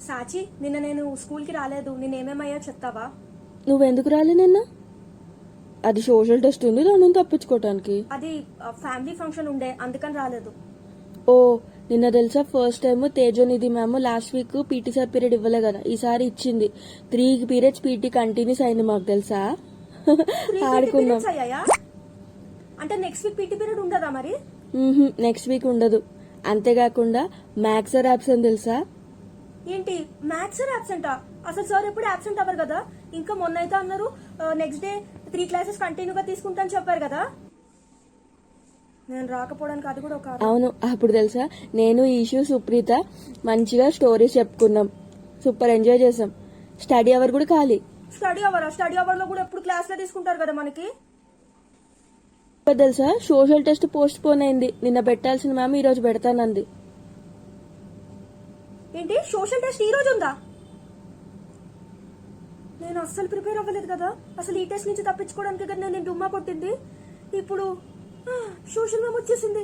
సాచి నిన్న నేను స్కూల్కి రాలేదు, నేనేమేమయ్యా చెప్తావా? నువ్వెందుకు రాలే నిన్న? అది సోషల్ టెస్ట్ ఉంది, దాన్ని తప్పించుకోవటానికి. అది ఫ్యామిలీ ఫంక్షన్ ఉండే, అందుకని రాలేదు. ఓ నిన్న తెలుసా, first time Tejonidhi ma'am last week PT sir period ఇవ్వలే కదా, ఈసారి ఇచ్చింది. 3 periods పీటీ కంటిన్యూస్ అయింది మాకు తెలుసా. ఆడుకున్నాం. అయ్యాయా? అంటే నెక్స్ట్ వీక్ పీటీ పీరియడ్ ఉండదా మరి? నెక్స్ట్ వీక్ ఉండదు. అంతేకాకుండా మ్యాథ్స్ సార్ అబ్సెంట్ తెలుసా? ఏంటి మ్యాథ్స్ సార్ అబ్సెంటా? అసలు సార్ ఎప్పుడు అబ్సెంట్ అవ్వరు కదా. ఇంకా మొన్న అయితే అన్నారు నెక్స్ట్ డే 3 classes కంటిన్యూగా తీసుకుంటాను చెప్పారు కదా. నేను రాకపోవడానికి అది కూడా ఒక. అవును, అప్పుడు తెలుసా నేను ఈషు సుప్రీత మంచిగా స్టోరీస్ చెప్పుకున్నాం, సూపర్ ఎంజాయ్ చేసాం. స్టడీ అవర్ కూడా ఖాళీ. స్టడీ అవర్ లో కూడా ఎప్పుడు క్లాస్ లో తీసుకుంటారు కదా మనకి. తెలుసా సోషల్ టెస్ట్ పోస్ట్ పోన్ అయింది. నిన్న పెట్టాల్సిన మ్యామ్ ఈ రోజు పెడతానంది. ఏంటి సోషల్ టెస్ట్ ఈ రోజు ఉందా? నేను అస్సలు ప్రిపేర్ అవ్వలేదు కదా. అసలు ఈ టెస్ట్ నుంచి తప్పించుకోవడానికి కదా నేను డుమ్మా కొట్టింది. ఇప్పుడు సోషల్ మ్యామ్ వచ్చేసింది.